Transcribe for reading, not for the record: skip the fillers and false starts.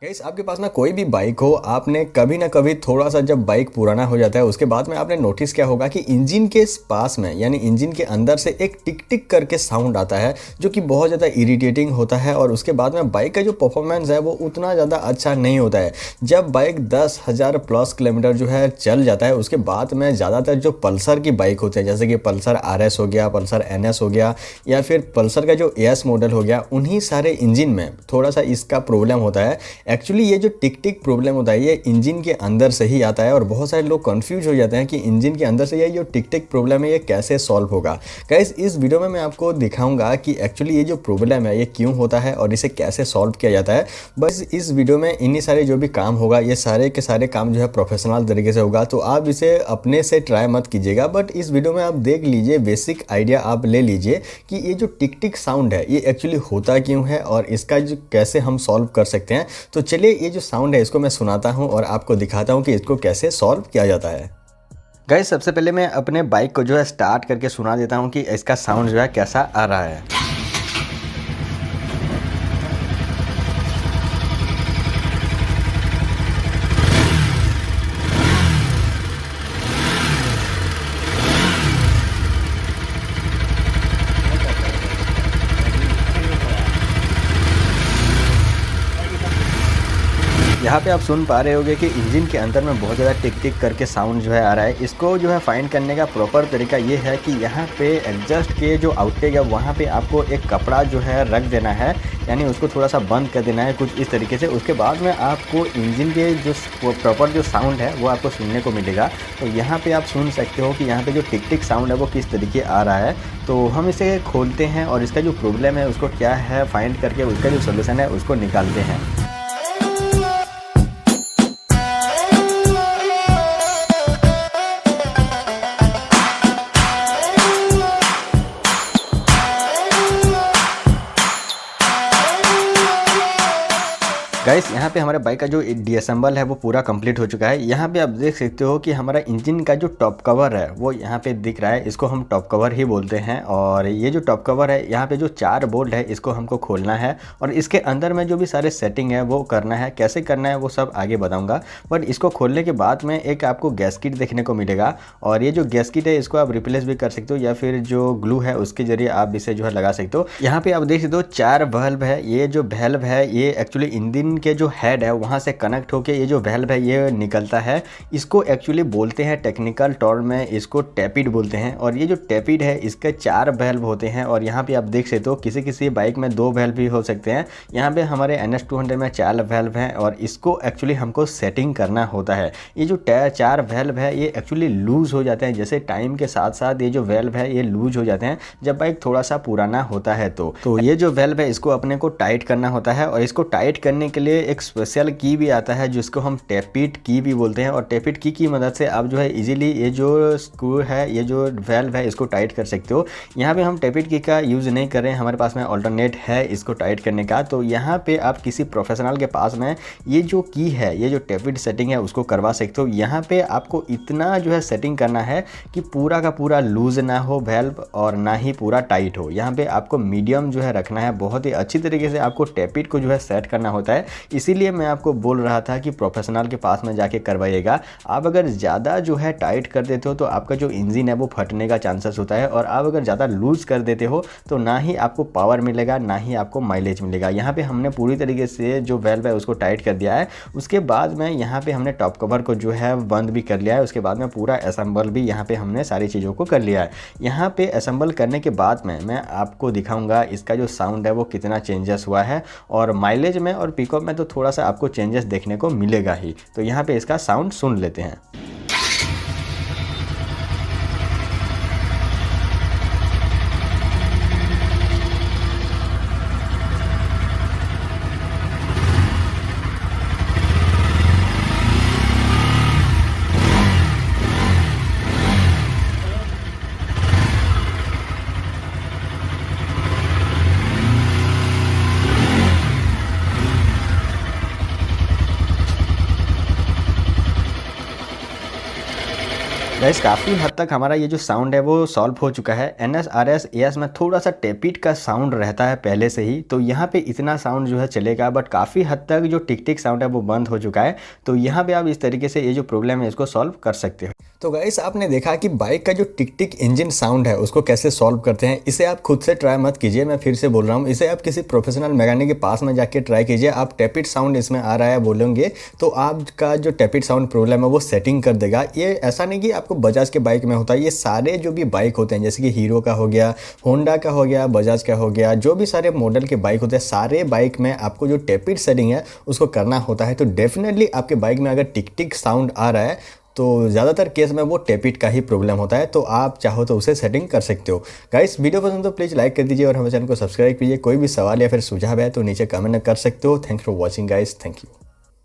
Guys आपके पास ना कोई भी बाइक हो, आपने कभी ना कभी थोड़ा सा जब बाइक पुराना हो जाता है उसके बाद में आपने नोटिस किया होगा कि इंजन के पास में यानी इंजन के अंदर से एक टिक टिक करके साउंड आता है जो कि बहुत ज़्यादा इरिटेटिंग होता है। और उसके बाद में बाइक का जो परफॉर्मेंस है वो उतना ज़्यादा अच्छा नहीं होता है। जब बाइक 10,000 प्लस किलोमीटर जो है चल जाता है उसके बाद में ज़्यादातर जो पल्सर की बाइक होते हैं जैसे कि पल्सर RS हो गया, पल्सर NS हो गया या फिर पल्सर का जो AS मॉडल हो गया, उन्हीं सारे इंजन में थोड़ा सा इसका प्रॉब्लम होता है। एक्चुअली ये जो टिक टिक प्रॉब्लम होता है ये इंजन के अंदर से ही आता है और बहुत सारे लोग कंफ्यूज हो जाते हैं कि इंजन के अंदर से ये जो टिक टिक प्रॉब्लम है ये कैसे सॉल्व होगा। गाइस इस वीडियो में मैं आपको दिखाऊंगा कि एक्चुअली ये जो प्रॉब्लम है ये क्यों होता है और इसे कैसे सॉल्व किया जाता है। बस इस वीडियो में इन्हीं सारे जो भी काम होगा ये सारे के सारे काम जो है प्रोफेशनल तरीके से होगा, तो आप इसे अपने से ट्राई मत कीजिएगा। बट इस वीडियो में आप देख लीजिए, बेसिक आइडिया आप ले लीजिए कि ये जो टिक टिक साउंड है ये एक्चुअली होता क्यों है और इसका जो कैसे हम सॉल्व कर सकते हैं। तो चलिए ये जो साउंड है इसको मैं सुनाता हूँ और आपको दिखाता हूँ कि इसको कैसे सॉल्व किया जाता है। गाइस सबसे पहले मैं अपने बाइक को जो है स्टार्ट करके सुना देता हूँ कि इसका साउंड जो है कैसा आ रहा है। यहाँ पे आप सुन पा रहे होंगे कि इंजन के अंदर में बहुत ज़्यादा टिक टिक करके साउंड जो है आ रहा है। इसको जो है फाइंड करने का प्रॉपर तरीका ये है कि यहाँ पे एडजस्ट के जो आउटटेक है वहाँ पे आपको एक कपड़ा जो है रख देना है, यानी उसको थोड़ा सा बंद कर देना है कुछ इस तरीके से। उसके बाद में आपको इंजन के जो प्रॉपर जो साउंड है वो आपको सुनने को मिलेगा। तो यहाँ पे आप सुन सकते हो कि यहाँ पे जो टिक टिक साउंड है वो किस तरीके आ रहा है। तो हम इसे खोलते हैं और इसका जो प्रॉब्लम है उसको क्या है फाइंड करके उसका जो सोल्यूशन है उसको निकालते हैं। गाइस यहाँ पे हमारे बाइक का जो डीअसेंबल है वो पूरा कंप्लीट हो चुका है। यहाँ पे आप देख सकते हो कि हमारा इंजन का जो टॉप कवर है वो यहाँ पे दिख रहा है, इसको हम टॉप कवर ही बोलते हैं। और ये जो टॉप कवर है यहाँ पे जो 4 बोल्ट है इसको हमको खोलना है और इसके अंदर में जो भी सारे सेटिंग है वो करना है। कैसे करना है वो सब आगे बताऊँगा, बट इसको खोलने के बाद में एक आपको गैस्किट देखने को मिलेगा और ये जो गैस्किट है इसको आप रिप्लेस भी कर सकते हो या फिर जो ग्लू है उसके जरिए आप इसे जो है लगा सकते हो। यहाँ पे आप देख सकते हो 4 वाल्व है। ये जो वाल्व है ये एक्चुअली इंजन के जो हेड है वहाँ से कनेक्ट होके ये जो वाल्व है ये निकलता है। इसको एक्चुअली बोलते हैं टेक्निकल टर्म में इसको टैपिड बोलते हैं। और ये जो टैपिड है इसके 4 वाल्व होते हैं और यहाँ पे आप देख सकते हो किसी किसी बाइक में 2 वाल्व भी हो सकते हैं। यहाँ पे हमारे NS200 में 4 वाल्व हैं और इसको एक्चुअली हमको सेटिंग करना होता है। ये जो 4 वाल्व है ये एक्चुअली लूज हो जाते हैं, जैसे टाइम के साथ साथ ये जो वाल्व है ये लूज हो जाते हैं जब बाइक थोड़ा सा पुराना होता है। तो ये जो वाल्व है इसको अपने को टाइट करना होता है और इसको टाइट करने के लिए एक स्पेशल की भी आता है जिसको हम टैपिट की भी बोलते हैं। और टैपिट की मदद से आप जो है इजीली ये जो स्क्रू है ये जो वाल्व है इसको टाइट कर सकते हो। यहाँ पे हम टैपिट की का यूज़ नहीं कर रहे हैं, हमारे पास में अल्टरनेट है इसको टाइट करने का। तो यहाँ पे आप किसी प्रोफेशनल के पास में ये जो की है ये जो टैपिट सेटिंग है उसको करवा सकते हो। यहाँ पे आपको इतना जो है सेटिंग करना है कि पूरा का पूरा लूज ना हो वाल्व और ना ही पूरा टाइट हो। यहाँ पे आपको मीडियम जो है रखना है, बहुत ही अच्छी तरीके से आपको टैपिट को जो है सेट करना होता है। इसीलिए मैं आपको बोल रहा था कि प्रोफेशनल के पास में जाके करवाइएगा। आप अगर ज़्यादा जो है टाइट कर देते हो तो आपका जो इंजन है वो फटने का चांसेस होता है और आप अगर ज़्यादा लूज़ कर देते हो तो ना ही आपको पावर मिलेगा ना ही आपको माइलेज मिलेगा। यहाँ पे हमने पूरी तरीके से जो वाल्व है उसको टाइट कर दिया है। उसके बाद में यहाँ पे हमने टॉप कवर को जो है बंद भी कर लिया है। उसके बाद में पूरा असेंबल भी यहाँ पे हमने सारी चीज़ों को कर लिया है। यहाँ पे असेंबल करने के बाद में मैं आपको दिखाऊँगा इसका जो साउंड है वो कितना चेंजेस हुआ है और माइलेज में और पिकअप में तो थोड़ा सा आपको चेंजेस देखने को मिलेगा ही। तो यहाँ पे इसका साउंड सुन लेते हैं। गाइस काफ़ी हद तक हमारा ये जो साउंड है वो सॉल्व हो चुका है। NS RS AS में थोड़ा सा टेपिट का साउंड रहता है पहले से ही, तो यहाँ पे इतना साउंड जो है चलेगा, बट काफ़ी हद तक जो टिक टिक साउंड है वो बंद हो चुका है। तो यहाँ पे आप इस तरीके से ये जो प्रॉब्लम है इसको सॉल्व कर सकते हो। तो गाइस आपने देखा कि बाइक का जो टिक टिक इंजन साउंड है उसको कैसे सॉल्व करते हैं। इसे आप खुद से ट्राई मत कीजिए, मैं फिर से बोल रहा हूँ, इसे आप किसी प्रोफेशनल मैकेनिक के पास में जाके ट्राई कीजिए। आप टेपिट साउंड इसमें आ रहा है बोलेंगे तो आपका जो टेपिट साउंड प्रॉब्लम है वो सेटिंग कर देगा। ये ऐसा नहीं कि आपको बजाज के बाइक में होता है, ये सारे जो भी बाइक होते हैं जैसे कि हीरो का हो गया, होंडा का हो गया, बजाज का हो गया, जो भी सारे मॉडल के बाइक होते हैं, सारे बाइक में आपको जो टेपिट सेटिंग है उसको करना होता है। तो डेफिनेटली आपके बाइक में अगर टिक टिक साउंड आ रहा है तो ज़्यादातर केस में वो टेपिट का ही प्रॉब्लम होता है। तो आप चाहो तो उसे सेटिंग कर सकते हो। गाइस वीडियो पसंद तो प्लीज़ लाइक कर दीजिए और हमारे चैनल को सब्सक्राइब कीजिए। कोई भी सवाल या फिर सुझाव है तो नीचे कमेंट कर सकते हो। Thanks for watching guys, thank you.